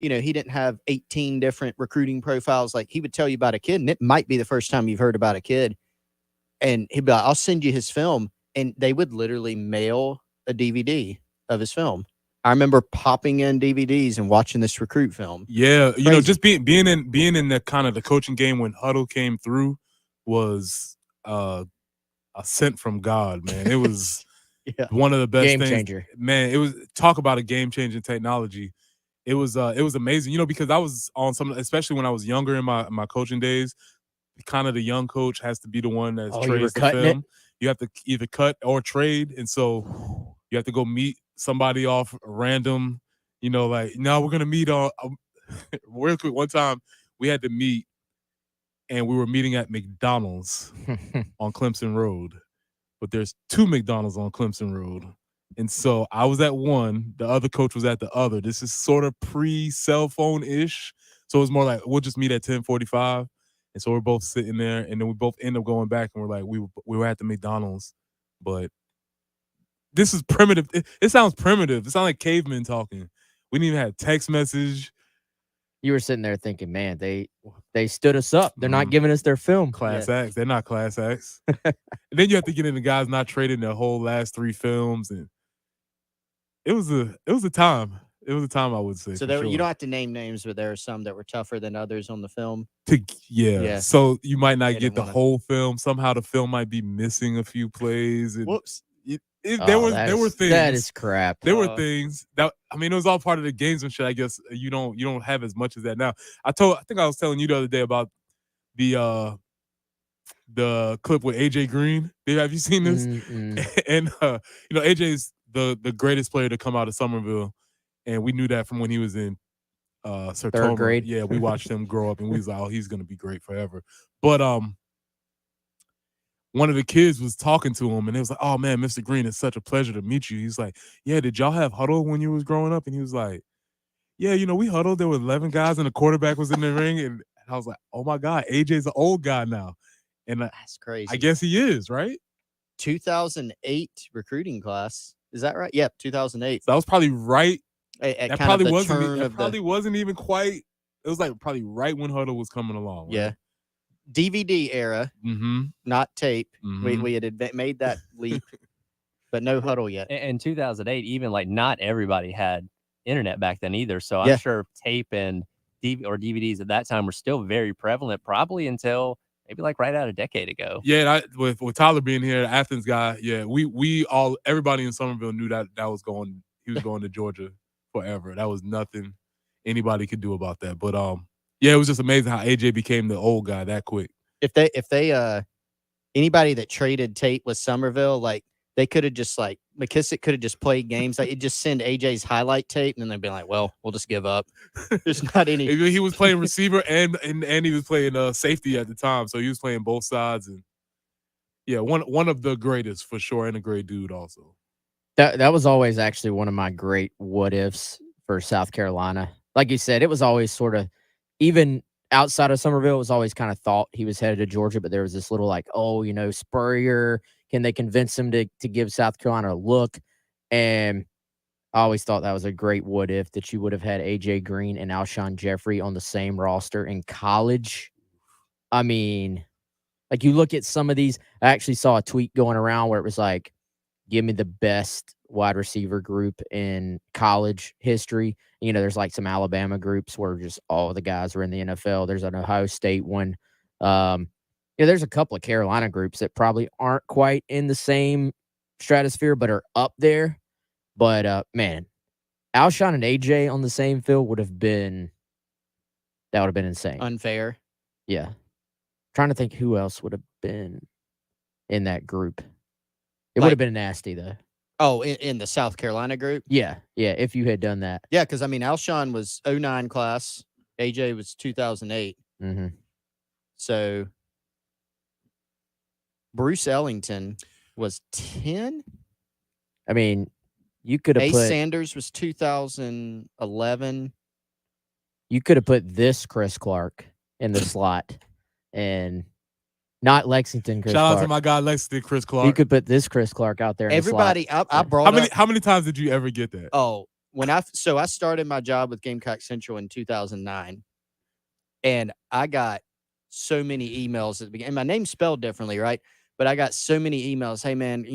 he didn't have 18 different recruiting profiles. Like, he would tell you about a kid, and it might be the first time you've heard about a kid. And he'd be like, I'll send you his film. And they would literally mail a DVD of his film. I remember popping in DVDs and watching this recruit film. Yeah, Crazy. just being in the kind of the coaching game when Huddle came through was a sent from God, man. It was one of the best game things. Changer. Man, it was talk about a game changing technology. It was amazing, because I was on some, especially when I was younger in my coaching days. Kind of the young coach has to be the one that trades the film. You have to either cut or trade, and so you have to go meet somebody off random. Like, no, we're gonna meet on real quick. One time we had to meet, and we were meeting at McDonald's on Clemson Road, but there's 2 McDonald's on Clemson Road. And so I was at one, the other coach was at the other. This is sort of pre-cell phone-ish. So it was more like, we'll just meet at 10:45. And so we're both sitting there, and then we both end up going back, and we're like, we were at the McDonald's. But this is primitive. It sounds primitive. It sounds like cavemen talking. We didn't even have text message. You were sitting there thinking, man, they stood us up. They're not giving us their film. Class acts. They're not class acts. And then you have to get into guys not trading their whole last 3 films, and it was a time. It was a time, I would say. So sure. you don't have to name names, but there are some that were tougher than others on the film. Yeah. So you might not get the whole film. Somehow the film might be missing a few plays. And whoops. There were things. That is crap. There were things that, it was all part of the gamesmanship. I guess you don't have as much as that now. I think I was telling you the other day about the clip with AJ Green. Have you seen this? And AJ's the greatest player to come out of Somerville, and we knew that from when he was in Sertoma. 3rd grade. Yeah, we watched him grow up, and we was like, oh, he's gonna be great forever. But one of the kids was talking to him, and it was like, oh man, Mr. Green, it's such a pleasure to meet you. He's like, yeah, did y'all have huddle when you was growing up? And he was like, yeah, we huddled. There were 11 guys, and the quarterback was in the ring, and I was like, oh my God, AJ's an old guy now. And that's crazy. I guess he is, right? 2008 recruiting class. Is that right? Yep, 2008. So that was probably right. That probably wasn't even quite. It was like probably right when huddle was coming along. Right? Yeah. DVD era, not tape. We had made that leap, but no huddle yet. In 2008, even like not everybody had internet back then either. So I'm sure tape and DVDs at that time were still very prevalent, probably until maybe like right out a decade ago. Yeah, with Tyler being here, the Athens guy. Yeah, everybody in Somerville knew that was going. He was going to Georgia forever. That was nothing anybody could do about that. But yeah, it was just amazing how AJ became the old guy that quick. If they anybody that traded tape with Somerville, like they could have just like McKissick could have just played games. Like it just send AJ's highlight tape, and then they'd be like, well, we'll just give up. There's not any. He was playing receiver and he was playing safety at the time, so he was playing both sides. And yeah, one of the greatest for sure, and a great dude also. That was always actually one of my great what ifs for South Carolina. Like you said, it was always sort of, even outside of Somerville, it was always kind of thought he was headed to Georgia, but there was this little like, Spurrier, can they convince him to give South Carolina a look? And I always thought that was a great what if, that you would have had AJ Green and Alshon Jeffrey on the same roster in college. I mean, like you look at some of these, I actually saw a tweet going around where it was like, give me the best wide receiver group in college history. There's like some Alabama groups where just all the guys are in the NFL. There's an Ohio State one. There's a couple of Carolina groups that probably aren't quite in the same stratosphere, but are up there. But man, Alshon and AJ on the same field would have been insane. Unfair. Yeah. Trying to think who else would have been in that group. It would have been nasty, though. Oh, in the South Carolina group? Yeah, if you had done that. Yeah, because, Alshon was 09 class. AJ was 2008. Mm-hmm. So, Bruce Ellington was 10? You could have Ace put... Sanders was 2011. You could have put this Chris Clark in the slot, and... Not Lexington Chris Clark. Shout out to my guy Lexington Chris Clark. You could put this Chris Clark out there in everybody, the slot. I brought how many times did you ever get that? Oh, I started my job with Gamecock Central in 2009, and I got so many emails at the beginning. And my name's spelled differently, right? But I got so many emails. Hey man,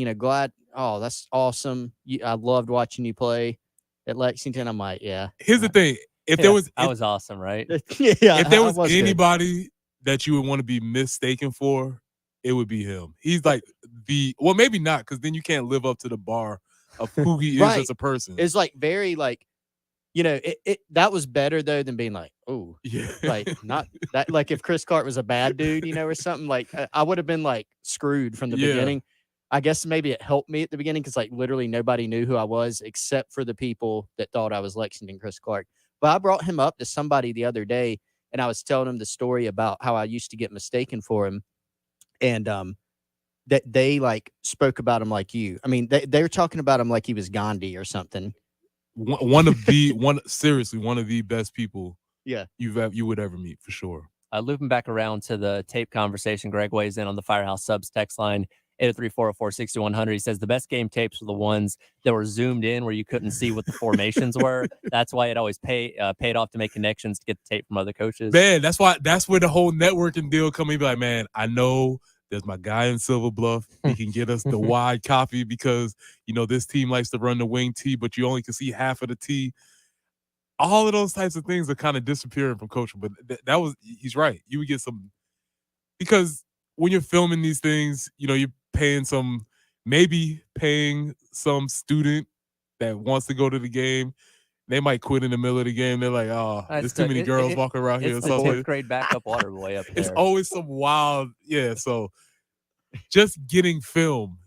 that's awesome. I loved watching you play at Lexington. I'm like, yeah. Here's the thing: I was awesome, right? Yeah, if there was good. anybody that you would want to be mistaken for, it would be him. He's like maybe not, because then you can't live up to the bar of who he is as a person. It's like very like, that was better though than being like, oh, yeah, like not that, like if Chris Clark was a bad dude, or something, like I would have been like screwed from the beginning. I guess maybe it helped me at the beginning because like literally nobody knew who I was except for the people that thought I was Lexington Chris Clark. But I brought him up to somebody the other day, and I was telling him the story about how I used to get mistaken for him, and that they like spoke about him like you. I mean, they were talking about him like he was Gandhi or something. One of the best people you would ever meet, for sure. Looping back around to the tape conversation, Greg weighs in on the Firehouse Subs text line, 803-404-6100. He says the best game tapes were the ones that were zoomed in where you couldn't see what the formations were. That's why it always paid off to make connections to get the tape from other coaches. Man, that's where the whole networking deal come in. Be like, man, I know there's my guy in Silver Bluff. He can get us the wide copy because, this team likes to run the wing T, but you only can see half of the T. All of those types of things are kind of disappearing from coaching. But he's right. You would get some, because when you're filming these things, you're paying some student that wants to go to the game. They might quit in the middle of the game. They're like, oh, there's too many girls walking around here. It's the 10th grade backup water boy up there. It's always some wild, so just getting film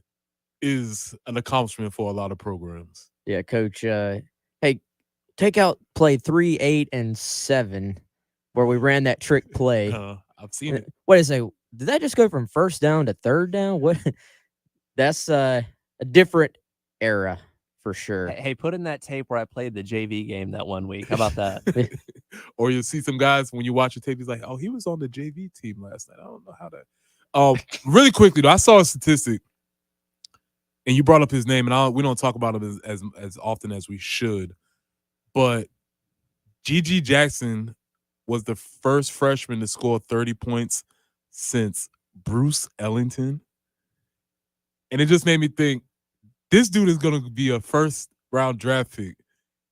is an accomplishment for a lot of programs. Yeah, Coach. Hey, take out play 3, 8, and 7, where we ran that trick play. I've seen it. What is it? Did that just go from first down to third down? What? That's a different era for sure. Hey, put in that tape where I played the JV game that one week. How about that? Or you'll see some guys when you watch a tape, he's like, oh, he was on the JV team last night. I don't know how that. Really quickly though, I saw a statistic, and you brought up his name, and we don't talk about him as often as we should, but G.G. Jackson was the first freshman to score 30 points since Bruce Ellington. And it just made me think, this dude is going to be a first-round draft pick,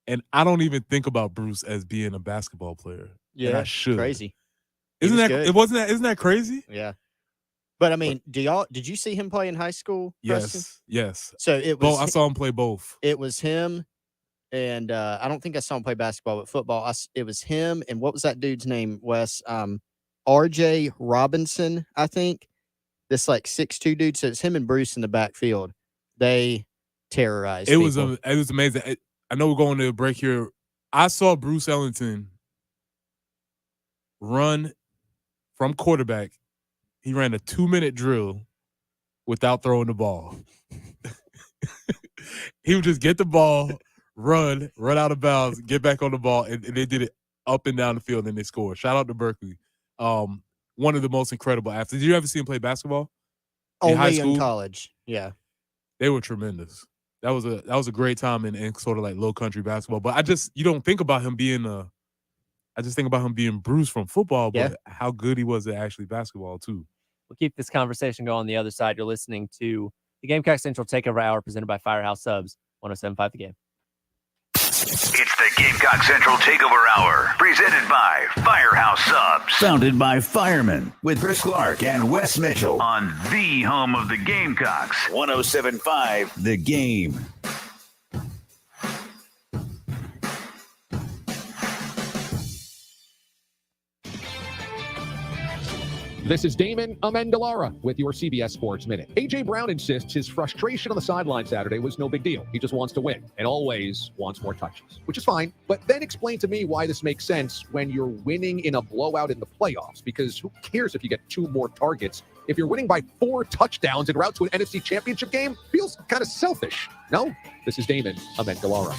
and I don't even think about Bruce as being a basketball player. Yeah, I should. Crazy. Isn't that crazy? Yeah. But I mean, did you see him play in high school? Preston? Yes. So it was. I saw him play both. It was him, and I don't think I saw him play basketball, but football. It was him, and what was that dude's name, Wes? R.J. Robinson, I think. This like 6'2" dude. So it's him and Bruce in the backfield. They terrorized. It was amazing. I know we're going to a break here. I saw Bruce Ellington run from quarterback. He ran a 2-minute drill without throwing the ball. He would just get the ball, run out of bounds, get back on the ball, and they did it up and down the field, and they scored. Shout out to Berkeley. One of the most incredible athletes. Did you ever see him play basketball? Only in college. Yeah. They were tremendous. That was a great time in sort of like low country basketball. But you don't think about him being I just think about him being Bruce from football, but how good he was at actually basketball too. We'll keep this conversation going on the other side. You're listening to the Gamecock Central Takeover Hour presented by Firehouse Subs, 107.5 The Game. It's the Gamecock Central Takeover Hour, presented by Firehouse Subs. Founded by firemen, with Chris Clark and Wes Mitchell. On the home of the Gamecocks, 107.5 The Game. This is Damon Amendolara with your CBS Sports Minute. A.J. Brown insists his frustration on the sideline Saturday was no big deal. He just wants to win and always wants more touches, which is fine. But then explain to me why this makes sense when you're winning in a blowout in the playoffs, because who cares if you get 2 more targets? If you're winning by 4 touchdowns en route to an NFC Championship game, feels kind of selfish. No? This is Damon Amendolara.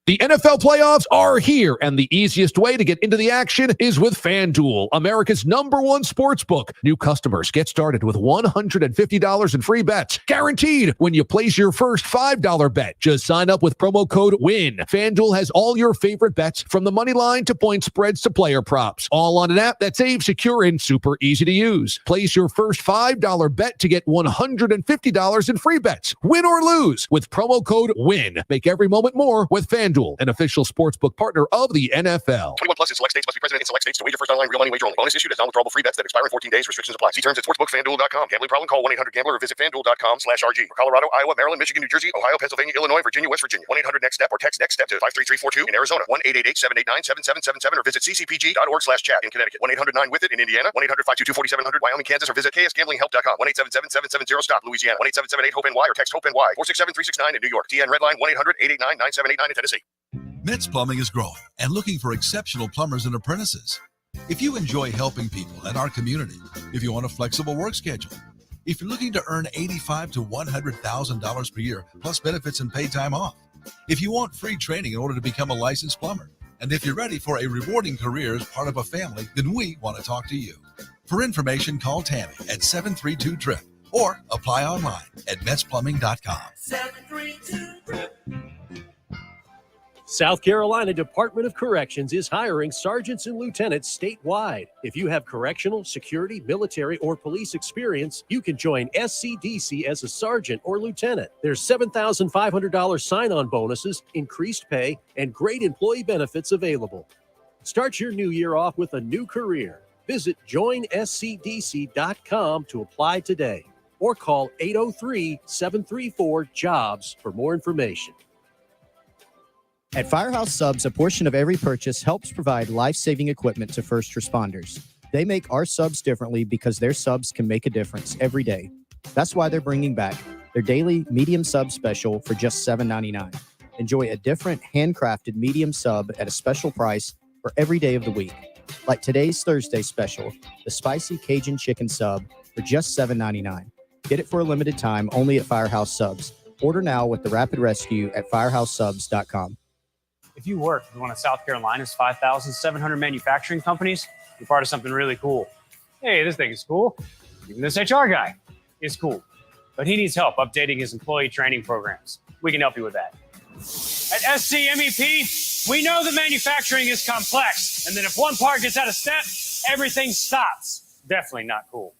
The NFL playoffs are here, and the easiest way to get into the action is with FanDuel, America's #1 sportsbook. New customers get started with $150 in free bets, guaranteed when you place your first $5 bet. Just sign up with promo code WIN. FanDuel has all your favorite bets, from the money line to point spreads to player props, all on an app that's safe, secure, and super easy to use. Place your first $5 bet to get $150 in free bets, win or lose, with promo code WIN. Make every moment more with FanDuel, an official sportsbook partner of the NFL. 21 plus in select states. Must be present in select states to wager. First online real money wager only. Bonus issued as non-withdrawable free bets that expire in 14 days. Restrictions apply. See terms at sportsbookfanduel.com. Gambling problem? Call 1-800-GAMBLER or visit fanduel.com/RG. For Colorado, Iowa, Maryland, Michigan, New Jersey, Ohio, Pennsylvania, Illinois, Virginia, West Virginia. 1-800-NEXT-STEP or text NEXT-STEP to 53342 in Arizona. 1-888-789-7777 or visit ccpg.org/chat in Connecticut. 1-800-9-WITH-IT in Indiana. 1-800-522-4700 Wyoming, Kansas, or visit ksgamblinghelp.com. 1-877-770-STOP Louisiana. 1-877-8-HOPE-NY or text HOPE-NY. 467-369 in New York. TN Redline 1-800-889-9789 in Tennessee. Metz Plumbing is growing and looking for exceptional plumbers and apprentices. If you enjoy helping people in our community, if you want a flexible work schedule, if you're looking to earn $85,000 to $100,000 per year, plus benefits and paid time off, if you want free training in order to become a licensed plumber, and if you're ready for a rewarding career as part of a family, then we want to talk to you. For information, call Tammy at 732-TRIP or apply online at metzplumbing.com. 732-TRIP. South Carolina Department of Corrections is hiring sergeants and lieutenants statewide. If you have correctional, security, military, or police experience, you can join SCDC as a sergeant or lieutenant. There's $7,500 sign-on bonuses, increased pay, and great employee benefits available. Start your new year off with a new career. Visit joinscdc.com to apply today or call 803-734-JOBS for more information. At Firehouse Subs, a portion of every purchase helps provide life-saving equipment to first responders. They make our subs differently because their subs can make a difference every day. That's why they're bringing back their daily medium sub special for just $7.99. Enjoy a different handcrafted medium sub at a special price for every day of the week. Like today's Thursday special, the spicy Cajun chicken sub for just $7.99. Get it for a limited time only at Firehouse Subs. Order now with the Rapid Rescue at firehousesubs.com. If you work with one of South Carolina's 5,700 manufacturing companies, you're part of something really cool. Hey, this thing is cool. Even this HR guy is cool. But he needs help updating his employee training programs. We can help you with that. At SCMEP, we know that manufacturing is complex, and that if one part gets out of step, everything stops. Definitely not cool.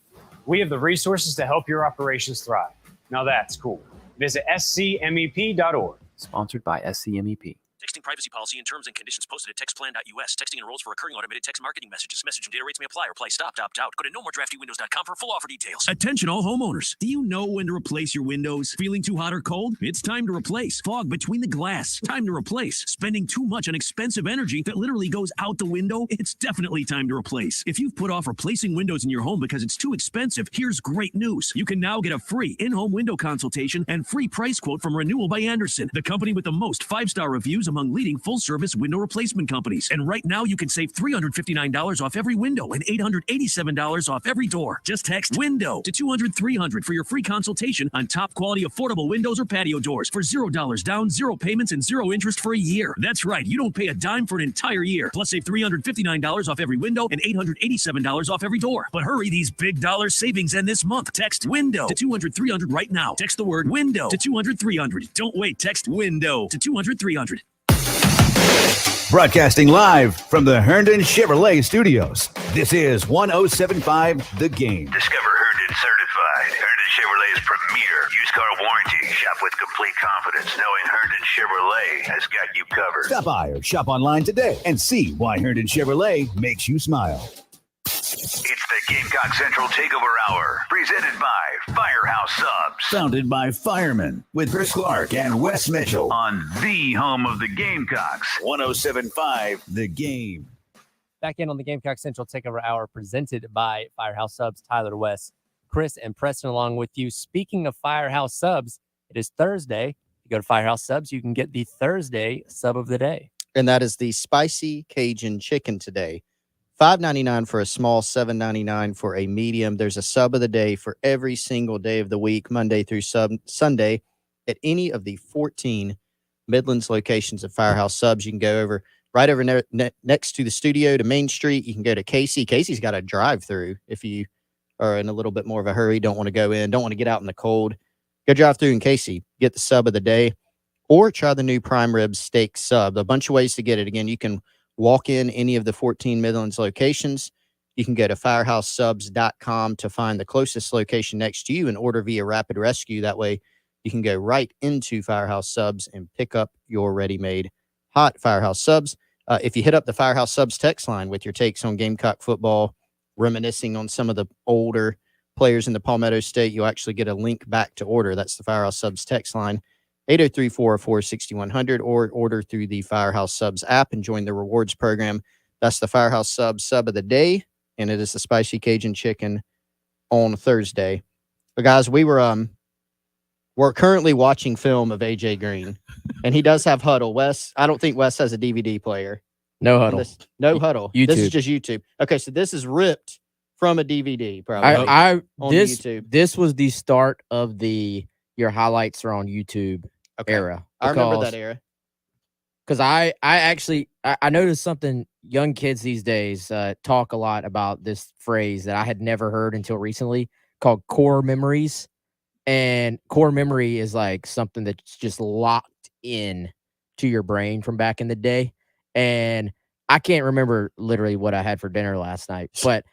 We have the resources to help your operations thrive. Now that's cool. Visit scmep.org. Sponsored by SCMEP. Texting privacy policy and terms and conditions posted at textplan.us. Texting enrolls for recurring automated text marketing messages. Message and data rates may apply. Reply stop, opt out. Go to nomoredraftywindows.com for full offer details. Attention all homeowners. Do you know when to replace your windows? Feeling too hot or cold? It's time to replace. Fog between the glass? Time to replace. Spending too much on expensive energy that literally goes out the window? It's definitely time to replace. If you've put off replacing windows in your home because it's too expensive, here's great news. You can now get a free in-home window consultation and free price quote from Renewal by Andersen, the company with the most 5-star reviews among leading full-service window replacement companies. And right now, you can save $359 off every window and $887 off every door. Just text WINDOW to 200-300 for your free consultation on top-quality affordable windows or patio doors for $0 down, 0 payments, and 0 interest for a year. That's right. You don't pay a dime for an entire year. Plus, save $359 off every window and $887 off every door. But hurry, these big dollar savings end this month. Text WINDOW to 200-300 right now. Text the word WINDOW to 200-300. Don't wait. Text WINDOW to 200-300. Broadcasting live from the Herndon Chevrolet Studios. This is 107.5 The Game. Discover Herndon Certified. Herndon Chevrolet's premier used car warranty. Shop with complete confidence knowing Herndon Chevrolet has got you covered. Stop by or shop online today and see why Herndon Chevrolet makes you smile. It's the Gamecock Central Takeover Hour, presented by Firehouse Subs, founded by firemen, with Chris Clark and Wes Mitchell on the home of the Gamecocks, 107.5 The Game. Back in on the Gamecock Central Takeover Hour, presented by Firehouse Subs. Tyler, Wes, Chris, and Preston along with you. Speaking of Firehouse Subs, it is Thursday. If you go to Firehouse Subs, you can get the Thursday sub of the day. And that is the spicy Cajun chicken today. $5.99 for a small, $7.99 for a medium. There's a sub of the day for every single day of the week, Monday through Sunday, at any of the 14 Midlands locations of Firehouse Subs. You can go over right over next to the studio to Main Street. You can go to Casey. Casey's got a drive-through if you are in a little bit more of a hurry, don't want to go in, don't want to get out in the cold. Go drive through in Casey, get the sub of the day, or try the new prime rib steak sub. A bunch of ways to get it. Again, you can walk in any of the 14 Midlands locations. You can go to firehousesubs.com to find the closest location next to you and order via Rapid Rescue. That way you can go right into Firehouse Subs and pick up your ready-made hot Firehouse Subs. If you hit up the Firehouse Subs text line with your takes on Gamecock football, reminiscing on some of the older players in the Palmetto State, you'll actually get a link back to order. That's the Firehouse Subs text line, 803-404-6100, or order through the Firehouse Subs app and join the rewards program. That's the Firehouse Subs sub of the day, and it is the spicy Cajun chicken on Thursday. But guys, we're currently watching film of AJ Green, and he does have Huddle. Wes, I don't think Wes has a DVD player. No Huddle. No Huddle. YouTube. This is just YouTube. Okay, so this is ripped from a DVD, probably. This was the start of your highlights are on YouTube era. I remember that era. Because I noticed something. Young kids these days talk a lot about this phrase that I had never heard until recently, called core memories. And core memory is like something that's just locked in to your brain from back in the day. And I can't remember literally what I had for dinner last night, but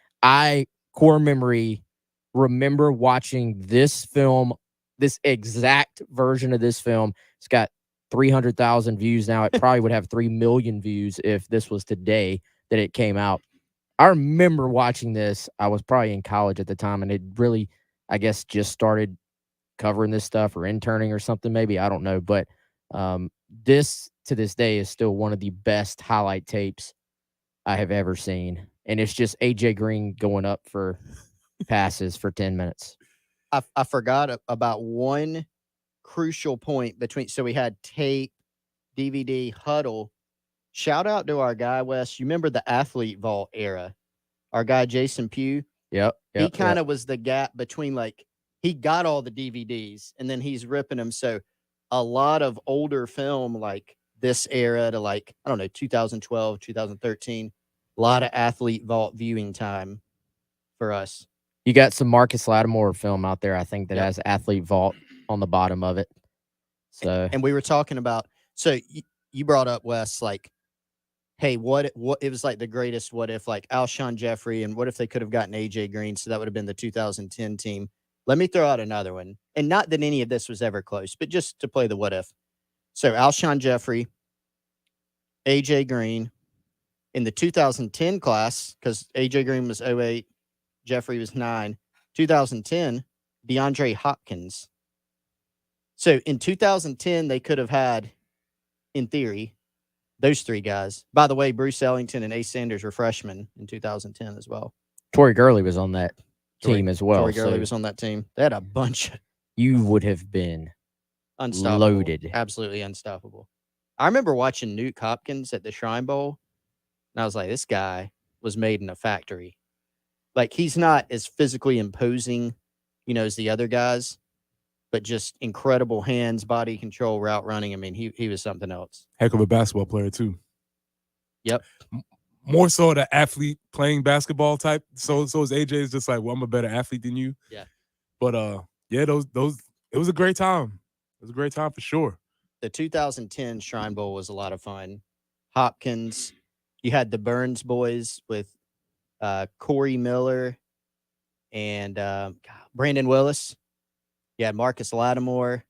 core memory, remember watching this film, this exact version of this film. It's got 300,000 views now. It probably would have 3 million views if this was today that it came out. I remember watching this. I was probably in college at the time, and it really, I guess, just started covering this stuff or interning or something, maybe. I don't know. But this, to this day, is still one of the best highlight tapes I have ever seen. And it's just AJ Green going up for passes for 10 minutes. I forgot about one crucial point between. So we had tape, DVD, Huddle. Shout out to our guy, Wes. You remember the Athlete Vault era? Our guy, Jason Pugh. Yep. He kind of was the gap between, like, he got all the DVDs and then he's ripping them. So a lot of older film, like this era to, like, I don't know, 2012, 2013, a lot of Athlete Vault viewing time for us. You got some Marcus Lattimore film out there, I think, that has Athlete Vault on the bottom of it. So, and we were talking about, so you brought up, Wes, like, hey, what it was like the greatest what if, like Alshon Jeffrey, and what if they could have gotten AJ Green? So that would have been the 2010 team. Let me throw out another one. And not that any of this was ever close, but just to play the what if. So Alshon Jeffrey, AJ Green in the 2010 class, because AJ Green was 08, Jeffrey was 9. 2010, DeAndre Hopkins. So in 2010, they could have had, in theory, those three guys. By the way, Bruce Ellington and Ace Sanders were freshmen in 2010 as well. Torrey Gurley was on that team as well. Torrey Gurley was on that team. They had a bunch. You would have been unstoppable. Loaded. Absolutely unstoppable. I remember watching Nuke Hopkins at the Shrine Bowl, and I was like, this guy was made in a factory. Like, he's not as physically imposing, as the other guys, but just incredible hands, body control, route running. I mean, he was something else. Heck of a basketball player, too. Yep. More so the athlete playing basketball type. So is AJ is just like, well, I'm a better athlete than you. Yeah. But it was a great time. It was a great time for sure. The 2010 Shrine Bowl was a lot of fun. Hopkins, you had the Burns boys with Corey Miller and Brandon Willis. You had Marcus Lattimore,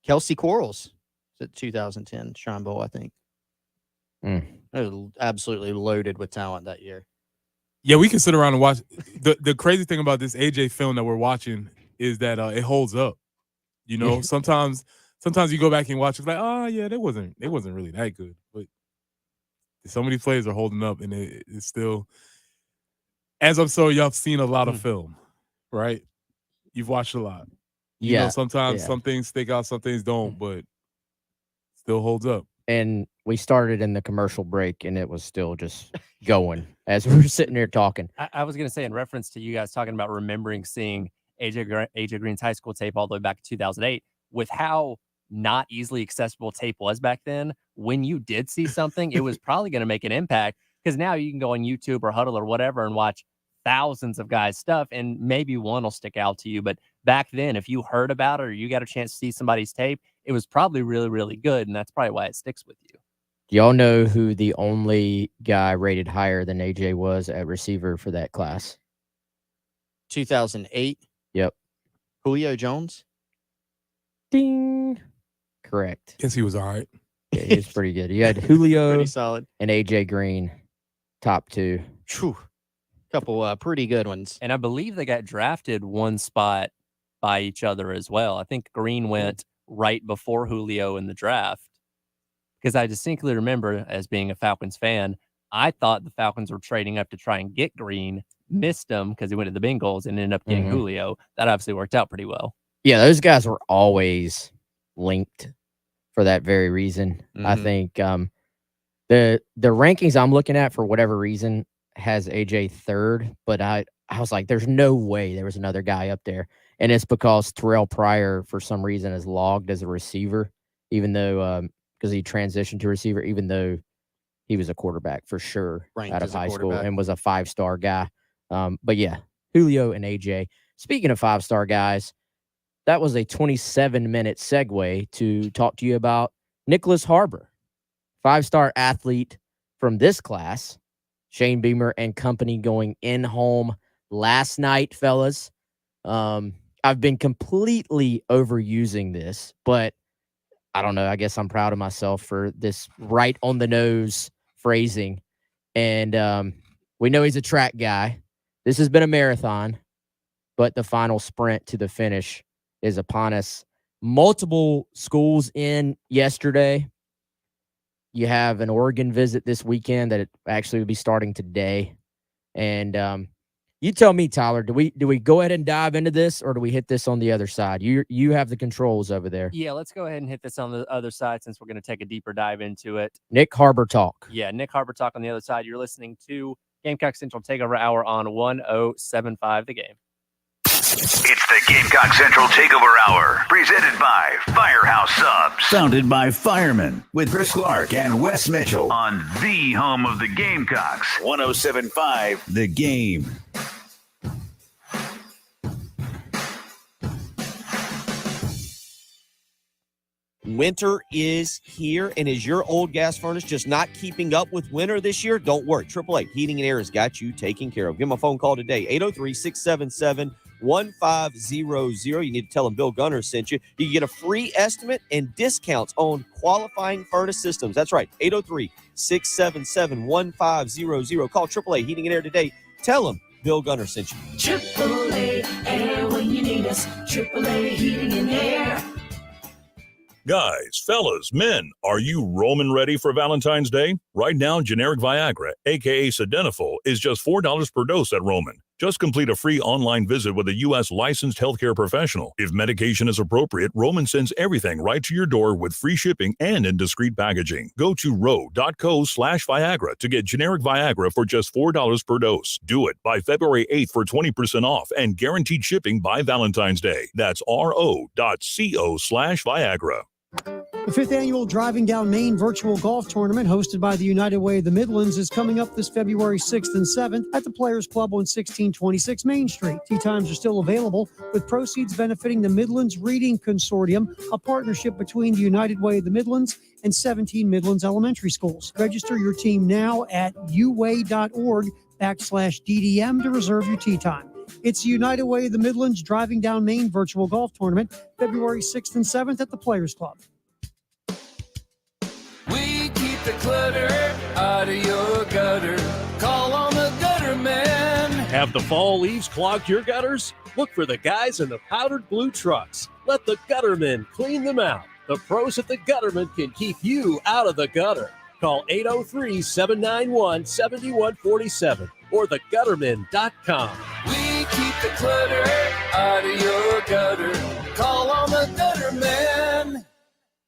Kelsey Quarles. At 2010 Shrine Bowl, I think. It was absolutely loaded with talent that year. Yeah, we can sit around and watch. The crazy thing about this AJ film that we're watching is that it holds up. Sometimes you go back and watch, it's like, oh yeah, they wasn't really that good. But so many plays are holding up, and it's still, as I'm sure y'all seen a lot of film, right? You've watched a lot. Sometimes some things stick out, some things don't, but still holds up. And we started in the commercial break, and it was still just going as we were sitting there talking. I was going to say, in reference to you guys talking about remembering seeing AJ Green's high school tape all the way back to 2008, with how not easily accessible tape was back then, when you did see something, it was probably going to make an impact, because now you can go on YouTube or Huddle or whatever and watch thousands of guys' stuff, and maybe one will stick out to you. But back then, if you heard about it or you got a chance to see somebody's tape, it was probably really, really good, and that's probably why it sticks with you. Do y'all know who the only guy rated higher than AJ was at receiver for that class? 2008. Yep. Julio Jones. Ding. Correct. Guess he was all right. Yeah, he was pretty good. You had Julio Pretty solid. and AJ Green, top two. Whew. Couple pretty good ones. And I believe they got drafted one spot by each other as well. I think Green went right before Julio in the draft, because I distinctly remember, as being a Falcons fan, I thought the Falcons were trading up to try and get Green, missed him because he went to the Bengals and ended up getting Julio. That obviously worked out pretty well. Yeah, those guys were always linked for that very reason. I think the rankings I'm looking at, for whatever reason, has AJ third, but I was like, there's no way there was another guy up there. And it's because Terrell Pryor, for some reason, is logged as a receiver, even though because he transitioned to receiver, even though he was a quarterback for sure out of high school and was a 5-star guy. But yeah, Julio and AJ. Speaking of 5-star guys, that was a 27-minute segue to talk to you about Nicholas Harbor, 5-star athlete from this class. Shane Beamer and company going in home last night, fellas. I've been completely overusing this, but I don't know. I guess I'm proud of myself for this right on the nose phrasing. And we know he's a track guy. This has been a marathon, but the final sprint to the finish is upon us. Multiple schools in yesterday. You have an Oregon visit this weekend that it actually will be starting today. And you tell me, Tyler, do we go ahead and dive into this, or do we hit this on the other side? You have the controls over there. Yeah, let's go ahead and hit this on the other side, since we're going to take a deeper dive into it. Nick Harbor Talk. Yeah, Nick Harbor Talk on the other side. You're listening to Gamecock Central Takeover Hour on 107.5 The Game. It's the Gamecock Central Takeover Hour, presented by Firehouse Subs. Founded by firemen, with Chris Clark and Wes Mitchell on the home of the Gamecocks. 107.5 The Game. Winter is here, and is your old gas furnace just not keeping up with winter this year? Don't worry. AAA Heating and Air has got you taken care of. Give them a phone call today, 803-677-1500. You need to tell them Bill Gunner sent you. You can get a free estimate and discounts on qualifying furnace systems. That's right, 803-677-1500. Call AAA Heating and Air today. Tell them Bill Gunner sent you. AAA Air when you need us. AAA Heating and Air. Guys, fellas, men, are you Roman ready for Valentine's Day? Right now, generic Viagra, aka Sildenafil, is just $4 per dose at Roman. Just complete a free online visit with a U.S. licensed healthcare professional. If medication is appropriate, Roman sends everything right to your door with free shipping and in discreet packaging. Go to ro.co/Viagra to get generic Viagra for just $4 per dose. Do it by February 8th for 20% off and guaranteed shipping by Valentine's Day. That's ro.co/Viagra. The 5th annual Driving Down Maine virtual golf tournament, hosted by the United Way of the Midlands, is coming up this February 6th and 7th at the Players Club on 1626 Main Street. Tee times are still available, with proceeds benefiting the Midlands Reading Consortium, a partnership between the United Way of the Midlands and 17 Midlands elementary schools. Register your team now at uway.org/DDM to reserve your tee time. It's the United Way of the Midlands Driving Down Maine virtual golf tournament, February 6th and 7th at the Players Club. We keep the clutter out of your gutter. Call on the gutter man. Have the fall leaves clogged your gutters? Look for the guys in the powdered blue trucks. Let the guttermen clean them out. The pros at the Gutterman can keep you out of the gutter. Call 803-791-7147 or thegutterman.com. We keep the clutter out of your gutter. Call on the gutter man.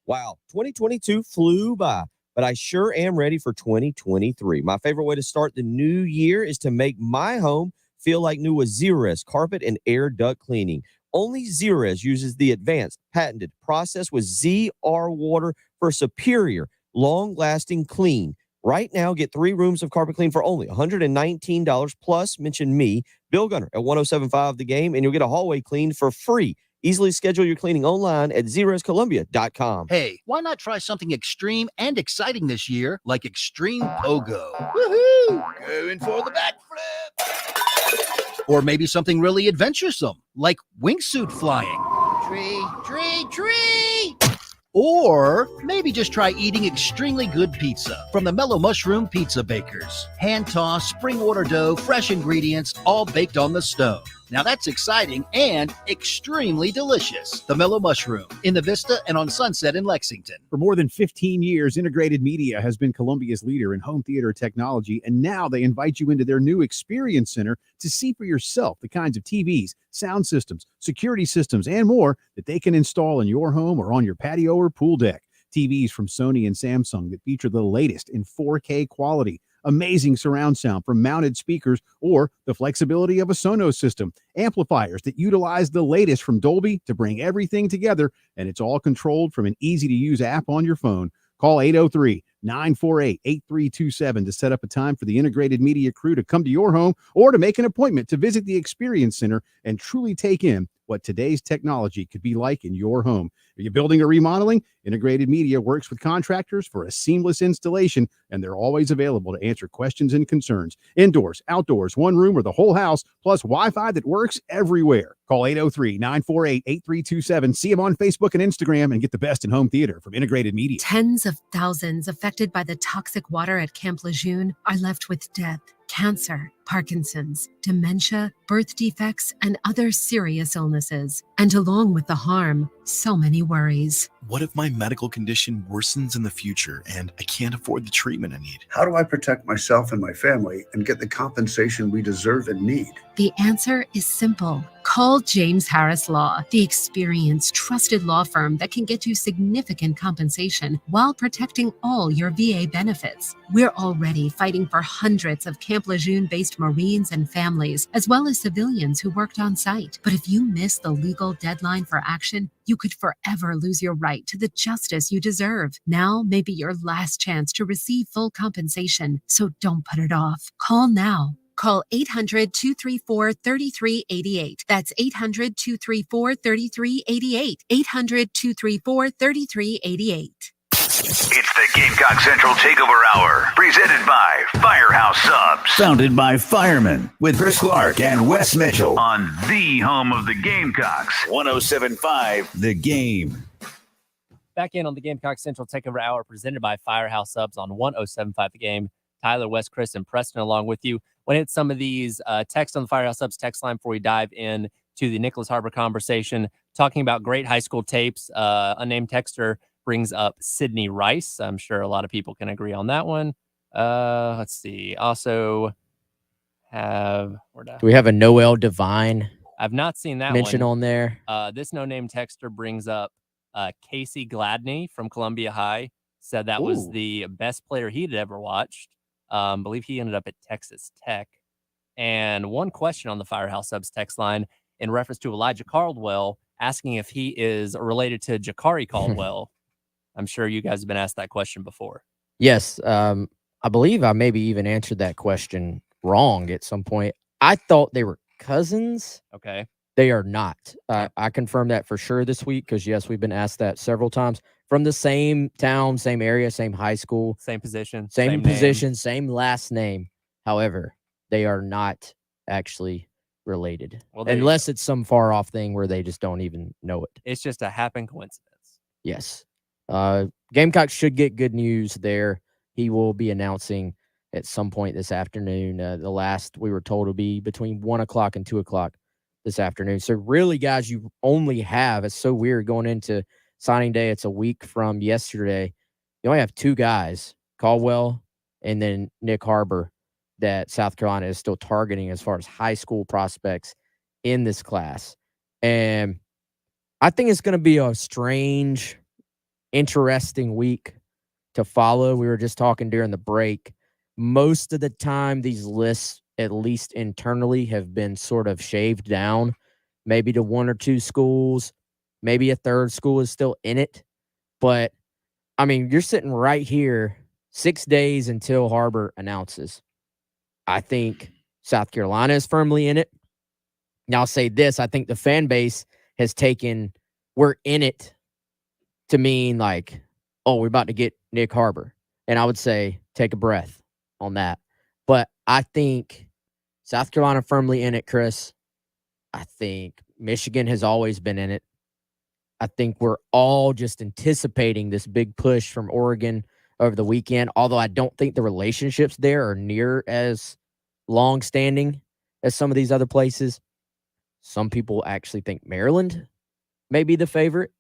Wow, 2022 flew by, but I sure am ready for 2023. My favorite way to start the new year is to make my home feel like new with Zerust carpet and air duct cleaning. Only Zerez uses the advanced, patented process with ZR water for superior, long-lasting clean. Right now, get 3 rooms of carpet clean for only $119 plus mention me, Bill Gunner, at 1075 The Game, and you'll get a hallway cleaned for free. Easily schedule your cleaning online at ZerezColumbia.com. Hey, why not try something extreme and exciting this year, like Extreme Pogo? Woohoo! Going for the backflip! Or maybe something really adventuresome, like wingsuit flying. Tree! Or maybe just try eating extremely good pizza from the Mellow Mushroom Pizza Bakers. Hand-tossed, spring-order dough, fresh ingredients, all baked on the stone. Now that's exciting and extremely delicious. The Mellow Mushroom in the Vista and on Sunset in Lexington. For more than 15 years, Integrated Media has been Columbia's leader in home theater technology, and now they invite you into their new Experience Center to see for yourself the kinds of TVs, sound systems, security systems, and more that they can install in your home or on your patio or pool deck. TVs from Sony and Samsung that feature the latest in 4K quality, amazing surround sound from mounted speakers, or the flexibility of a Sonos system, amplifiers that utilize the latest from Dolby to bring everything together, and it's all controlled from an easy-to-use app on your phone. Call 803-948-8327 to set up a time for the Integrated Media crew to come to your home or to make an appointment to visit the Experience Center and truly take in what today's technology could be like in your home. Are you building or remodeling? Integrated Media works with contractors for a seamless installation, and they're always available to answer questions and concerns. Indoors, outdoors, one room, or the whole house, plus Wi-Fi that works everywhere. Call 803-948-8327. See them on Facebook and Instagram and get the best in home theater from Integrated Media. Tens of thousands affected by the toxic water at Camp Lejeune are left with death, cancer, Parkinson's, dementia, birth defects, and other serious illnesses. And along with the harm, so many worries. What if my medical condition worsens in the future and I can't afford the treatment I need? How do I protect myself and my family and get the compensation we deserve and need? The answer is simple. Call James Harris Law, the experienced, trusted law firm that can get you significant compensation while protecting all your VA benefits. We're already fighting for hundreds of Camp Lejeune-based Marines and families, as well as civilians who worked on site. But if you miss the legal deadline for action, you could forever lose your right to the justice you deserve. Now may be your last chance to receive full compensation, so don't put it off. Call now. Call 800-234-3388. That's 800-234-3388. 800-234-3388. It's the Gamecock Central Takeover Hour, presented by Firehouse Subs. Founded by firemen, with Chris Clark and Wes Mitchell on the home of the Gamecocks. 107.5 The Game. Back in on the Gamecock Central Takeover Hour, presented by Firehouse Subs on 107.5 The Game. Tyler, Wes, Chris, and Preston along with you. Want to hit some of these texts on the Firehouse Subs text line before we dive in to the Nicholas Harbor conversation, talking about great high school tapes. Unnamed texter brings up Sydney Rice. I'm sure a lot of people can agree on that one. Let's see. Also do we have a Noel Devine? I've not seen that mention one on there. This no-name texter brings up Casey Gladney from Columbia High. Said that was the best player he'd ever watched. Believe he ended up at Texas Tech. And one question on the Firehouse Subs text line in reference to Elijah Caldwell, asking if he is related to Jakari Caldwell. I'm sure you guys have been asked that question before. Yes. I believe I maybe even answered that question wrong at some point. I thought they were cousins. Okay. They are not. I confirmed that for sure this week because, yes, we've been asked that several times. From the same town, same area, same high school. Same position. Same position, same last name. However, they are not actually related. Well, unless it's some far-off thing where they just don't even know it. It's just a happen coincidence. Yes. Gamecocks should get good news there. He will be announcing at some point this afternoon. The last we were told will be between 1 o'clock and 2 o'clock this afternoon. So really, guys, you only have, it's so weird going into signing day. It's a week from yesterday. You only have 2 guys, Caldwell and then Nick Harbor, that South Carolina is still targeting as far as high school prospects in this class. And I think it's going to be a strange, interesting week to follow. We were just talking during the break. Most of the time, these lists, at least internally, have been sort of shaved down maybe to 1 or 2 schools, maybe a third school is still in it. But, I mean, you're sitting right here 6 days until Harbor announces. I think South Carolina is firmly in it. Now, I'll say this. I think the fan base has taken we're in it to mean like, oh, we're about to get Nick Harbor. And I would say take a breath on that. But I think South Carolina firmly in it, Chris. I think Michigan has always been in it. I think we're all just anticipating this big push from Oregon over the weekend, although I don't think the relationships there are near as long-standing as some of these other places. Some people actually think Maryland may be the favorite.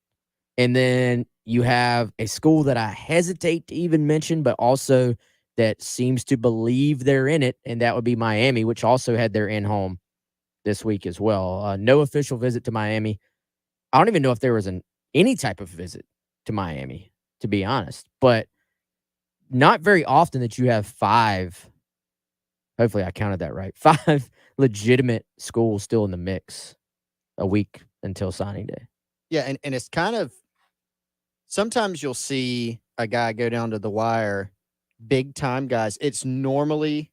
And then you have a school that I hesitate to even mention, but also that seems to believe they're in it, and that would be Miami, which also had their in-home this week as well. No official visit to Miami. I don't even know if there was any type of visit to Miami, to be honest. But not very often that you have 5, hopefully I counted that right, 5 legitimate schools still in the mix a week until signing day. Yeah, and it's kind of sometimes you'll see a guy go down to the wire, big time guys. It's normally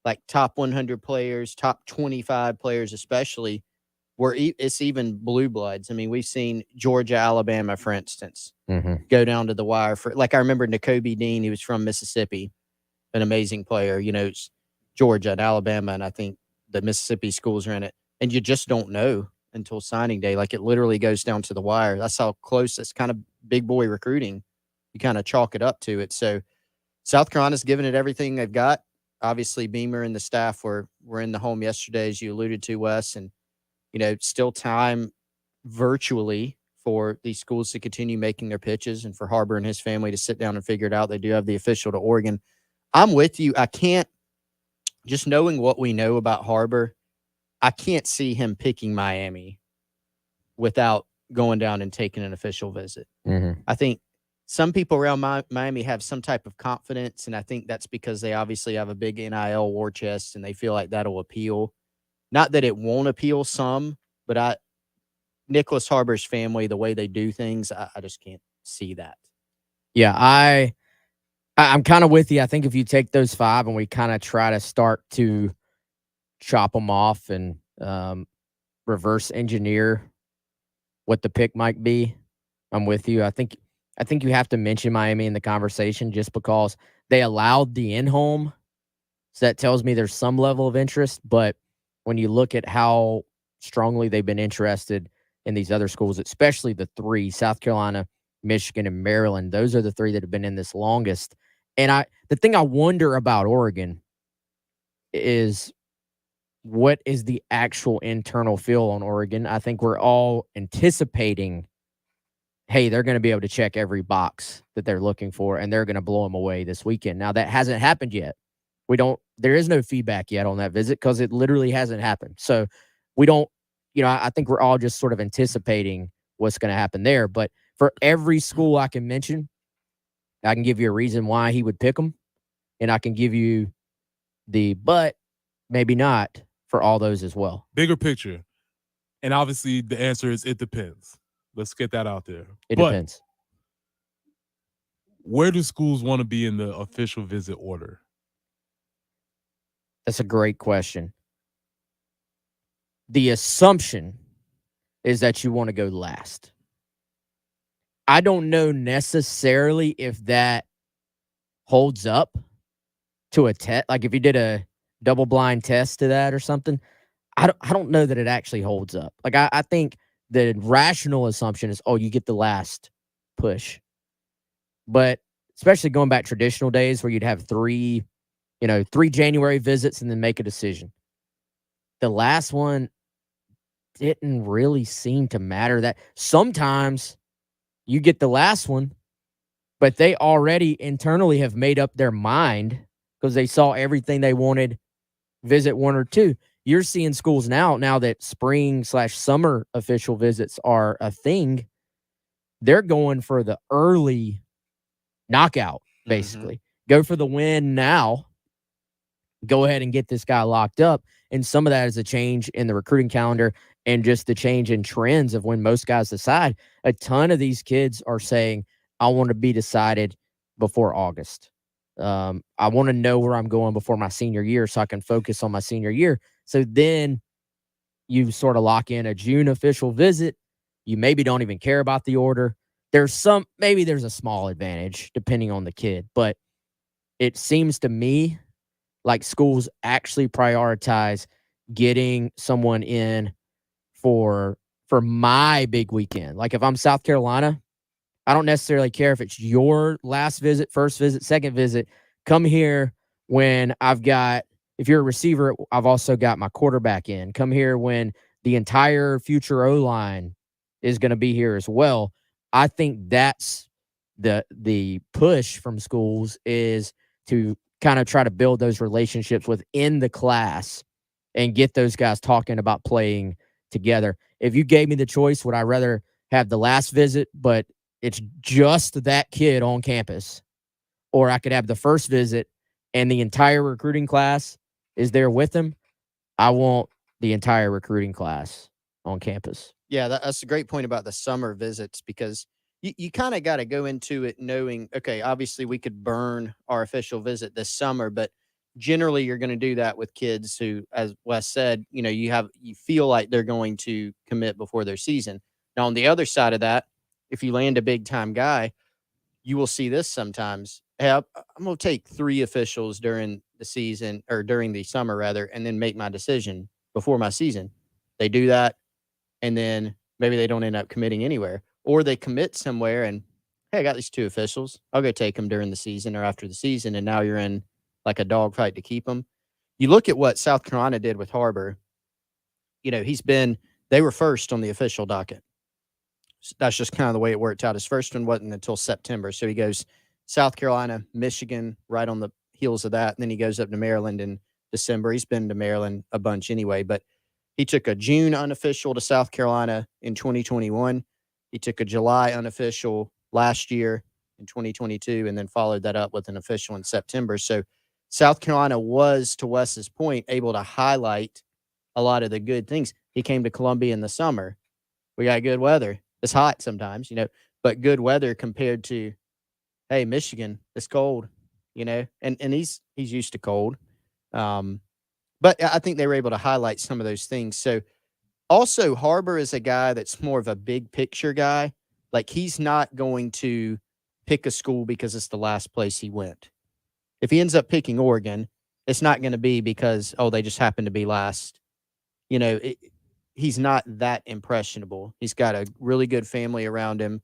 like top 100 players, top 25 players, especially where it's even blue bloods. I mean, we've seen Georgia, Alabama, for instance, go down to the wire for. Like I remember N'Kobe Dean, he was from Mississippi, an amazing player. You know, it's Georgia and Alabama, and I think the Mississippi schools are in it, and you just don't know until signing day. Like it literally goes down to the wire. That's how close it's kind of big boy recruiting. You kind of chalk it up to it. So South Carolina's given it everything they've got. Obviously, Beamer and the staff were in the home yesterday, as you alluded to, Wes, and you know, still time virtually for these schools to continue making their pitches and for Harbor and his family to sit down and figure it out. They do have the official to Oregon. I'm with you. I can't, just knowing what we know about Harbor, I can't see him picking Miami without going down and taking an official visit. I think some people around Miami have some type of confidence, and I think that's because they obviously have a big NIL war chest, and they feel like that'll appeal. Not that it won't appeal some, but Nicholas Harbor's family, the way they do things, I just can't see that. Yeah, I'm kind of with you. I think if you take those 5 and we kind of try to start to chop them off and reverse engineer what the pick might be, I'm with you. I think you have to mention Miami in the conversation just because they allowed the in-home. So that tells me there's some level of interest. But when you look at how strongly they've been interested in these other schools, especially the 3, South Carolina, Michigan, and Maryland, those are the 3 that have been in this longest. And the thing I wonder about Oregon is what is the actual internal feel on Oregon? I think we're all anticipating, hey, they're going to be able to check every box that they're looking for, and they're going to blow them away this weekend. Now, that hasn't happened yet. There is no feedback yet on that visit because it literally hasn't happened. So we don't, I think we're all just sort of anticipating what's going to happen there. But for every school I can mention, I can give you a reason why he would pick them, and I can give you the but maybe not for all those as well. Bigger picture. And obviously the answer is it depends. Let's get that out there. It depends. Where do schools want to be in the official visit order? That's a great question. The assumption is that you want to go last. I don't know necessarily if that holds up to a test. Like if you did a double blind test to that or something, I don't know that it actually holds up. Like I think the rational assumption is, oh, you get the last push. But especially going back traditional days where you'd have 3 January visits and then make a decision. The last one didn't really seem to matter that sometimes you get the last one, but they already internally have made up their mind because they saw everything they wanted visit 1 or 2. You're seeing schools now that spring/summer official visits are a thing. They're going for the early knockout, basically. Go for the win now go ahead and get this guy locked up. And some of that is a change in the recruiting calendar and just the change in trends of when most guys decide. A ton of these kids are saying, I want to be decided before August. I want to know where I'm going before my senior year so I can focus on my senior year. So then you sort of lock in a June official visit. You maybe don't even care about the order. Maybe there's a small advantage depending on the kid, but it seems to me like schools actually prioritize getting someone in for my big weekend. Like if I'm South Carolina, I don't necessarily care if it's your last visit, first visit, second visit. Come here when if you're a receiver, I've also got my quarterback in. Come here when the entire future O-line is going to be here as well. I think that's the push from schools is to kind of try to build those relationships within the class and get those guys talking about playing together. If you gave me the choice, would I rather have the last visit, but it's just that kid on campus, or I could have the first visit and the entire recruiting class is there with him? I want the entire recruiting class on campus. Yeah, that's a great point about the summer visits, because you kind of got to go into it knowing, okay, obviously we could burn our official visit this summer, but generally you're going to do that with kids who, as Wes said, you feel like they're going to commit before their season. Now, on the other side of that, if you land a big time guy, you will see this sometimes. Hey, I'm going to take 3 officials during the season, or during the summer rather, and then make my decision before my season. They do that, and then maybe they don't end up committing anywhere, or they commit somewhere and, hey, I got these 2 officials. I'll go take them during the season or after the season, and now you're in like a dogfight to keep them. You look at what South Carolina did with Harbor. They were first on the official docket. So that's just kind of the way it worked out. His first one wasn't until September. So he goes South Carolina, Michigan, right on the heels of that. And then he goes up to Maryland in December. He's been to Maryland a bunch anyway, but he took a June unofficial to South Carolina in 2021. He took a July unofficial last year in 2022, and then followed that up with an official in September. So South Carolina was, to Wes's point, able to highlight a lot of the good things. He came to Columbia in the summer. We got good weather. It's hot sometimes, but good weather compared to, hey, Michigan, it's cold, and he's used to cold. But I think they were able to highlight some of those things. So also Harbor is a guy that's more of a big picture guy. Like he's not going to pick a school because it's the last place he went. If he ends up picking Oregon, it's not going to be because, they just happened to be last. He's not that impressionable. He's got a really good family around him.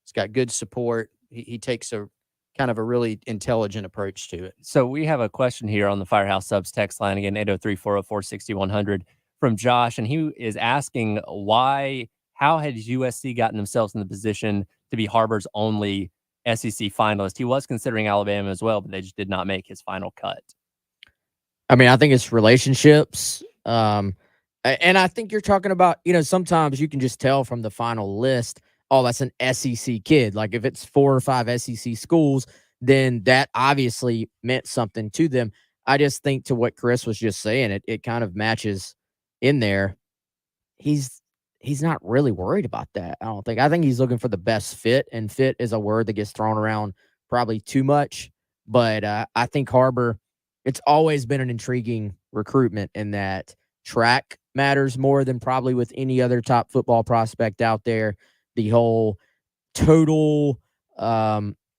He's got good support. He takes a kind of a really intelligent approach to it. So we have a question here on the Firehouse Subs text line, again, 803-404-6100 from Josh. And he is asking how had USC gotten themselves in the position to be Harbor's only SEC finalist? He was considering Alabama as well, but they just did not make his final cut. I mean, I think it's relationships. And I think you're talking about, sometimes you can just tell from the final list, that's an SEC kid. Like if it's 4 or 5 SEC schools, then that obviously meant something to them. I just think to what Chris was just saying, it kind of matches in there. He's not really worried about that. I don't think. I think he's looking for the best fit, and fit is a word that gets thrown around probably too much. But I think Harbor, it's always been an intriguing recruitment in that track matters more than probably with any other top football prospect out there. The whole total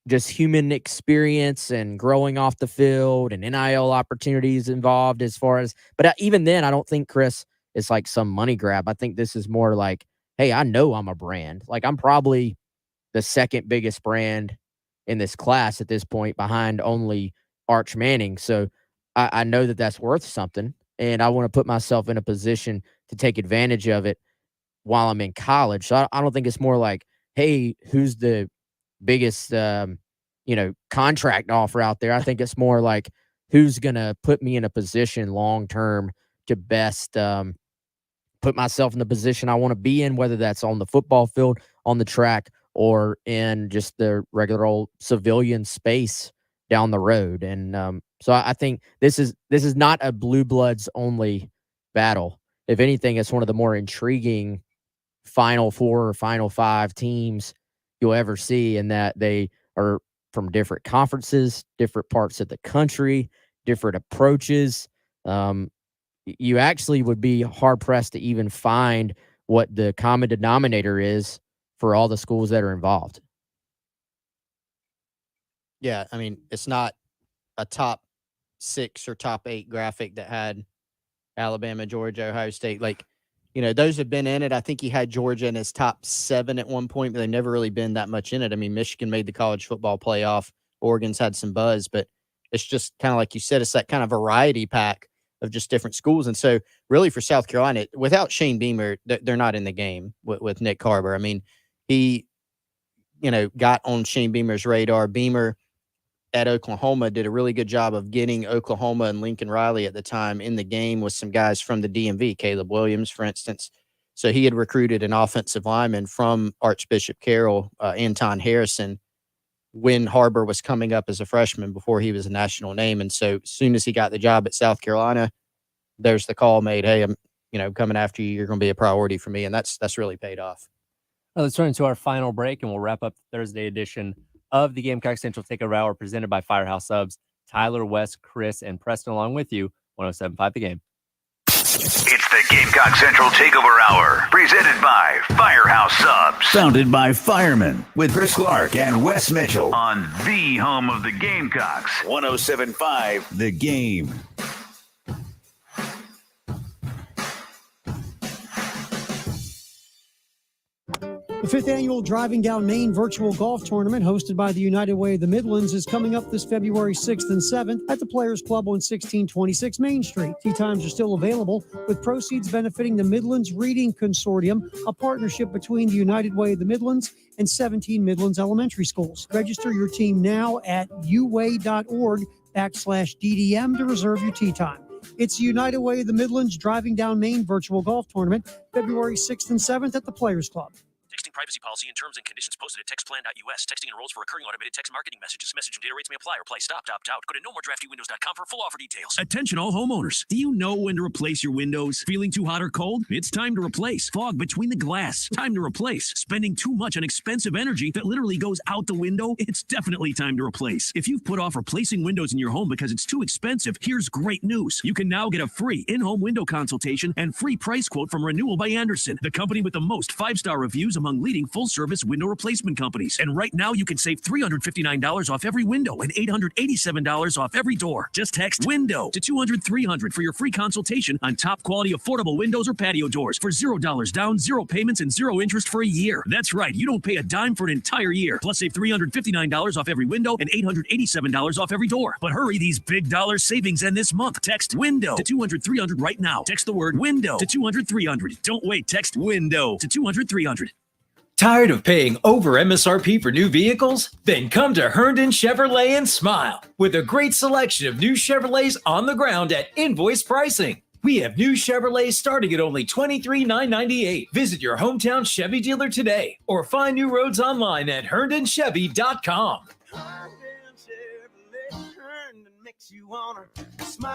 just human experience and growing off the field and NIL opportunities involved as far as, but even then, I don't think, Chris, it's like some money grab. I think this is more like, hey, I know I'm a brand. Like I'm probably the second biggest brand in this class at this point behind only Arch Manning. So I know that that's worth something. And I want to put myself in a position to take advantage of it while I'm in college. So I don't think it's more like, hey, who's the biggest, contract offer out there? I think it's more like, who's going to put me in a position long-term to best put myself in the position I want to be in, whether that's on the football field, on the track, or in just the regular old civilian space down the road. And so I think this is not a blue bloods only battle. If anything, it's one of the more intriguing Final Four or Final Five teams you'll ever see, in that they are from different conferences, different parts of the country, different approaches. You actually would be hard pressed to even find what the common denominator is for all the schools that are involved. Yeah, I mean, it's not a top 6 or top 8 graphic that had Alabama, Georgia, Ohio State. Like, those have been in it. I think he had Georgia in his top 7 at one point, but they've never really been that much in it. I mean, Michigan made the college football playoff. Oregon's had some buzz, but it's just kind of like you said, it's that kind of variety pack of just different schools. And so really for South Carolina, without Shane Beamer, they're not in the game with Nick Carver. I mean, he, got on Shane Beamer's radar. Beamer at Oklahoma did a really good job of getting Oklahoma and Lincoln Riley at the time in the game with some guys from the DMV, Caleb Williams, for instance. So he had recruited an offensive lineman from Archbishop Carroll, Anton Harrison, when Harbor was coming up as a freshman before he was a national name. And so as soon as he got the job at South Carolina, there's the call made, hey, I'm coming after you. You're going to be a priority for me. And that's really paid off. Well, let's turn to our final break, and we'll wrap up the Thursday edition of the Gamecock Central Takeover Hour presented by Firehouse Subs. Tyler, Wes, Chris, and Preston along with you. 107.5 The Game. It's the Gamecock Central Takeover Hour, presented by Firehouse Subs. Founded by firemen, with Chris Clark and Wes Mitchell on the home of the Gamecocks. 107.5 The Game. The 5th annual Driving Down Maine virtual golf tournament, hosted by the United Way of the Midlands, is coming up this February 6th and 7th at the Players Club on 1626 Main Street. Tee times are still available, with proceeds benefiting the Midlands Reading Consortium, a partnership between the United Way of the Midlands and 17 Midlands elementary schools. Register your team now at uway.org/DDM to reserve your tee time. It's the United Way of the Midlands Driving Down Maine virtual golf tournament, February 6th and 7th at the Players Club. Texting privacy policy and terms and conditions posted at textplan.us. Texting enrolls for recurring automated text marketing messages. Message and data rates may apply. Reply stop, opt out. Go to nomoredraftywindows.com for full offer details. Attention all homeowners. Do you know when to replace your windows? Feeling too hot or cold? It's time to replace. Fog between the glass. Time to replace. Spending too much on expensive energy that literally goes out the window? It's definitely time to replace. If you've put off replacing windows in your home because it's too expensive, here's great news. You can now get a free in-home window consultation and free price quote from Renewal by Andersen, the company with the most 5-star reviews among leading full-service window replacement companies. And right now, you can save $359 off every window and $887 off every door. Just text WINDOW to 200-300 for your free consultation on top-quality affordable windows or patio doors for $0 down, 0 payments, and 0 interest for a year. That's right, you don't pay a dime for an entire year. Plus, save $359 off every window and $887 off every door. But hurry, these big dollar savings end this month. Text WINDOW to 200-300 right now. Text the word WINDOW to 200-300. Don't wait, text WINDOW to 200-300. Tired of paying over MSRP for new vehicles? Then come to Herndon Chevrolet and smile with a great selection of new Chevrolets on the ground at invoice pricing. We have new Chevrolets starting at only $23,998. Visit your hometown Chevy dealer today or find new roads online at HerndonChevy.com. Herndon Chevrolet, Herndon makes you wanna smile.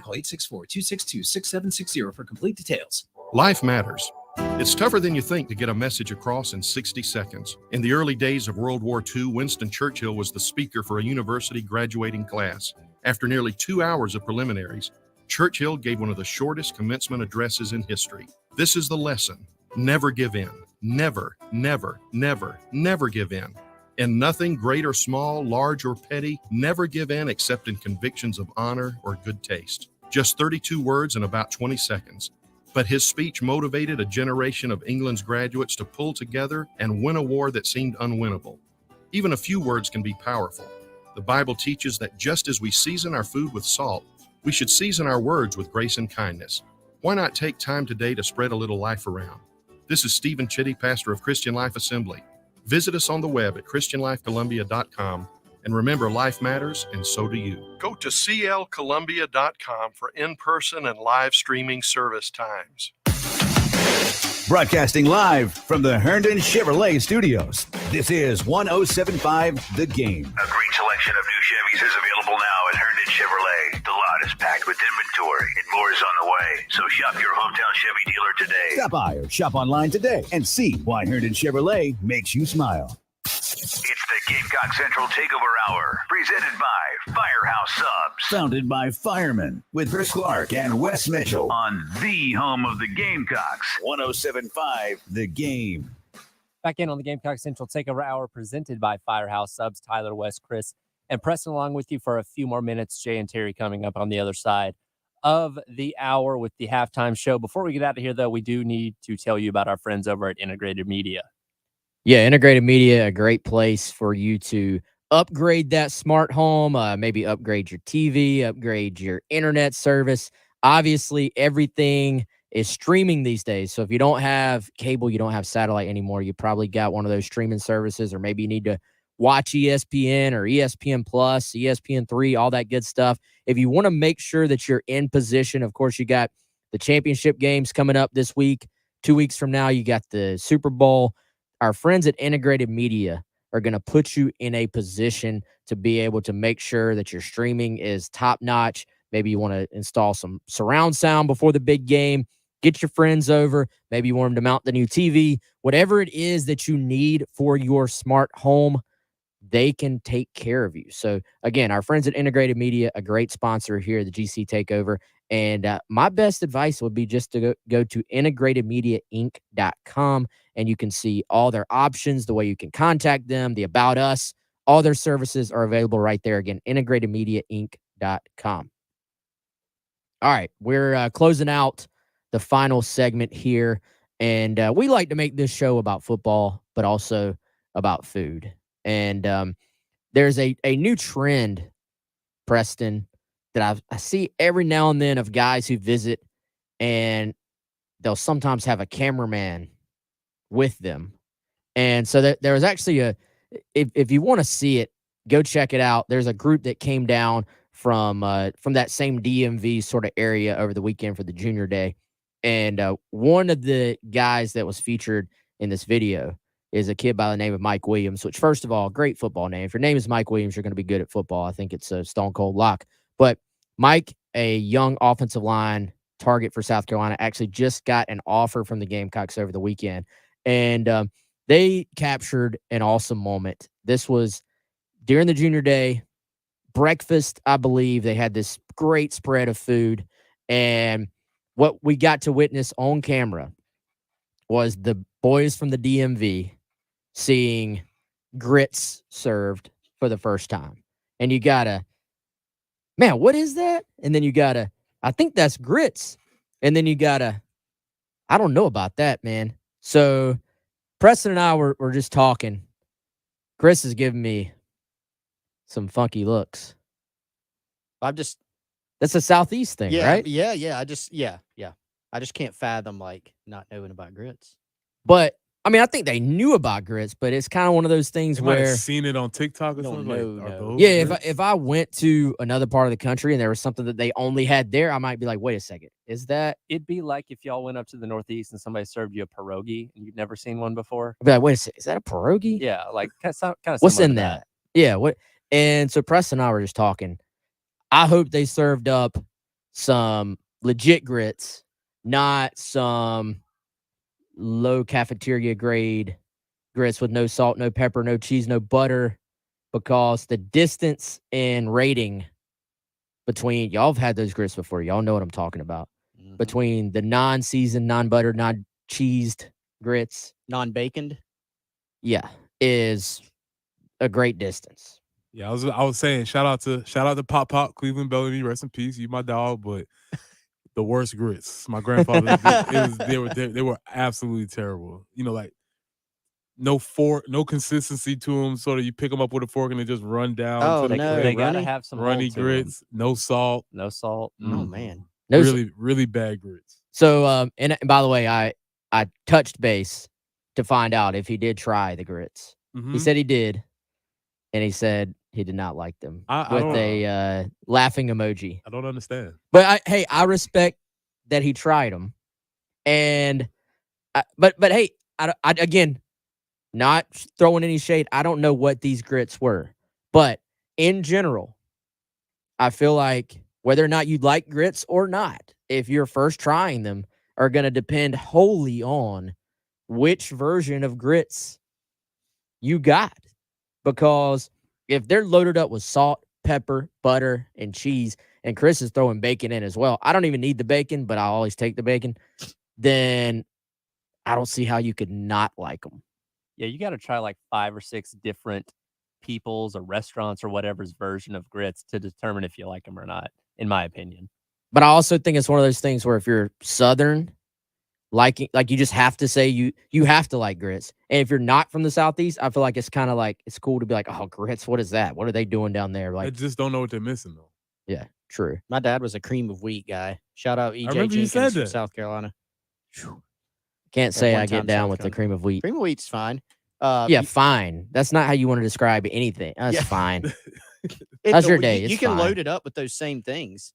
Call 864-262-6760 for complete details. Life matters. It's tougher than you think to get a message across in 60 seconds. In the early days of World War II, Winston Churchill was the speaker for a university graduating class. After nearly 2 hours of preliminaries, Churchill gave one of the shortest commencement addresses in history. This is the lesson. Never give in. Never, never, never, never give in. In nothing, great or small, large or petty, never give in except in convictions of honor or good taste. Just 32 words in about 20 seconds. But his speech motivated a generation of England's graduates to pull together and win a war that seemed unwinnable. Even a few words can be powerful. The Bible teaches that just as we season our food with salt, we should season our words with grace and kindness. Why not take time today to spread a little life around? This is Stephen Chitty, pastor of Christian Life Assembly. Visit us on the web at ChristianLifeColumbia.com. And remember, life matters, and so do you. Go to CLColumbia.com for in-person and live streaming service times. Broadcasting live from the Herndon Chevrolet studios. This is 1075 The Game. A great selection of new Chevys is available now at Herndon Chevrolet. The lot is packed with inventory and more is on the way. So shop your hometown Chevy dealer today. Stop by or shop online today and see why Herndon Chevrolet makes you smile. It's the Gamecock Central Takeover Hour, presented by Firehouse Subs. Founded by firemen, with Chris Clark and Wes Mitchell on the home of the Gamecocks. 1075 The Game. Back in on the Gamecock Central Takeover Hour, presented by Firehouse Subs. Tyler, Wes, Chris, and Preston along with you for a few more minutes. Jay and Terry coming up on the other side of the hour with the halftime show. Before we get out of here, though, we do need to tell you about our friends over at Integrated Media. Yeah, Integrated Media, a great place for you to upgrade that smart home, maybe upgrade your TV, upgrade your internet service. Obviously, everything is streaming these days. So if you don't have cable, you don't have satellite anymore, you probably got one of those streaming services, or maybe you need to watch ESPN or ESPN Plus, ESPN3, all that good stuff. If you want to make sure that you're in position, of course, you got the championship games coming up this week. 2 weeks from now, you got the Super Bowl. Our friends at Integrated Media are going to put you in a position to be able to make sure that your streaming is top notch. Maybe you want to install some surround sound before the big game. Get your friends over. Maybe you want them to mount the new TV. Whatever it is that you need for your smart home, they can take care of you. So, again, our friends at Integrated Media, a great sponsor here at the GC Takeover. And my best advice would be just to go to integratedmediainc.com, and you can see all their options, the way you can contact them, the About Us. All their services are available right there. Again, integratedmediainc.com. All right, we're closing out the final segment here. And we like to make this show about football, but also about food. And there's a new trend, Preston, that I see every now and then of guys who visit, and they'll sometimes have a cameraman with them. And so there was actually if you want to see it, go check it out. There's a group that came down from that same DMV sort of area over the weekend for the Junior Day. And one of the guys that was featured in this video is a kid by the name of Mike Williams, which, first of all, great football name. If your name is Mike Williams, you're going to be good at football. I think it's a stone cold lock. But Mike, a young offensive line target for South Carolina, actually just got an offer from the Gamecocks over the weekend. And they captured an awesome moment. This was during the Junior Day breakfast, I believe. They had this great spread of food. And what we got to witness on camera was the boys from the DMV seeing grits served for the first time. And you gotta, man, what is that? And then you gotta, I think that's grits. And then you gotta, I don't know about that, man. So Preston and I were just talking. Chris is giving me some funky looks. That's a Southeast thing, right? Yeah. I just can't fathom not knowing about grits. But I mean, I think they knew about grits, but it's kind of one of those things They might have where seen it on TikTok or something. No. Yeah, if I went to another part of the country and there was something that they only had there, I might be like, wait a second, is that? It'd be like if y'all went up to the Northeast and somebody served you a pierogi and you'd never seen one before. I'd be like, wait a second, is that a pierogi? Yeah, like kind of. What's in that? Yeah, what? And so Preston and I were just talking. I hope they served up some legit grits, not some low cafeteria grade grits with no salt, no pepper, no cheese, no butter, because the distance in rating between, y'all have had those grits before. Y'all know what I'm talking about. Mm-hmm. Between the non-seasoned, non-buttered, non-cheesed grits. Non-baconed? Yeah, is a great distance. Yeah, I was saying shout out to Pop Cleveland Bellamy, rest in peace. You my dog, but the worst grits. My grandfather, they were absolutely terrible. You know, like no fork, no consistency to them. Sort of you pick them up with a fork and they just run down. Oh, to no. They gotta have some runny grits. no salt. No salt. Oh man, Really bad grits. So, and by the way, I touched base to find out if he did try the grits. Mm-hmm. He said he did, and he said he did not like them with a laughing emoji. I don't understand. But I respect that he tried them, and But hey, again, not throwing any shade. I don't know what these grits were, but in general, I feel like whether or not you like grits or not, if you're first trying them, are going to depend wholly on which version of grits you got. Because if they're loaded up with salt, pepper, butter, and cheese, and Chris is throwing bacon in as well, I don't even need the bacon, but I always take the bacon, then I don't see how you could not like them. Yeah, you got to try like 5 or 6 different people's or restaurants or whatever's version of grits to determine if you like them or not, in my opinion. But I also think it's one of those things where if you're Southern, like you just have to say you have to like grits. And if you're not from the Southeast, I feel like it's kind of like it's cool to be like, oh, grits, what is that? What are they doing down there? Like, They just don't know what they're missing though. yeah, true. My dad was a cream of wheat guy. Shout out EJ remember you Jenkins said from that. South Carolina. Can't say I one-time get down South with the Carolina. cream of wheat. Cream of wheat's fine. Yeah, fine. That's not how you want to describe anything. That's Yeah. fine. How's your day? You It's can fine. load it up with those same things.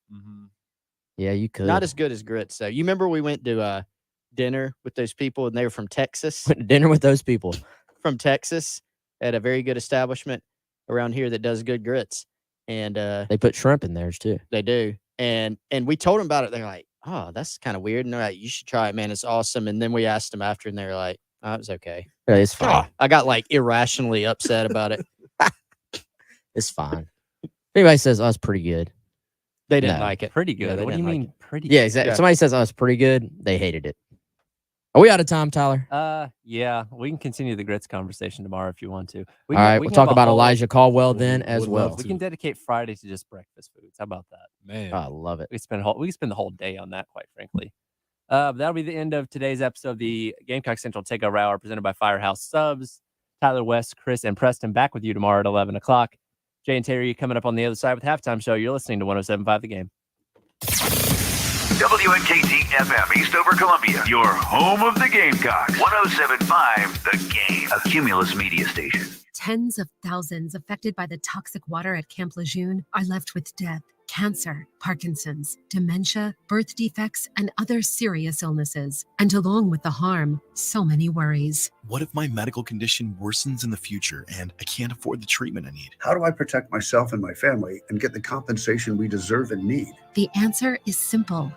Yeah, you could. Not as good as grits, though. You remember we went to dinner with those people, and they were from Texas? Went to dinner with those people. From Texas at a very good establishment around here that does good grits. And They put shrimp in theirs too. they do. And we told them about it. They're like, oh, that's kind of weird. And they're like, you should try it, man. It's awesome. And then we asked them after, and they were like, oh, it was okay. Yeah, it's fine. I got like irrationally upset about it. It's fine. If anybody says, oh, it's pretty good. They didn't No. like it. Pretty Yeah, good. they What do you didn't like mean pretty Yeah, good? exactly. If somebody says, oh, it's pretty good, they hated it. Are we out of time, Tyler? Yeah, we can continue the grits conversation tomorrow if you want to. All right, we'll talk about Elijah Caldwell then as would well. love We to. can dedicate Friday to just breakfast foods. How about that? Man. I love it. We can spend the whole day on that, quite frankly. That'll be the end of today's episode of the Gamecock Central Takeover Hour presented by Firehouse Subs. Tyler, West, Chris, and Preston back with you tomorrow at 11 o'clock. Jay and Terry coming up on the other side with Halftime Show. You're listening to 107.5 The Game. WNKT FM Eastover, Columbia, your home of the Gamecocks. 107.5 The Game, a Cumulus media station. Tens of thousands affected by the toxic water at Camp Lejeune are left with death, cancer, Parkinson's, dementia, birth defects, and other serious illnesses. And along with the harm, so many worries. What if my medical condition worsens in the future and I can't afford the treatment I need? How do I protect myself and my family and get the compensation we deserve and need? The answer is simple.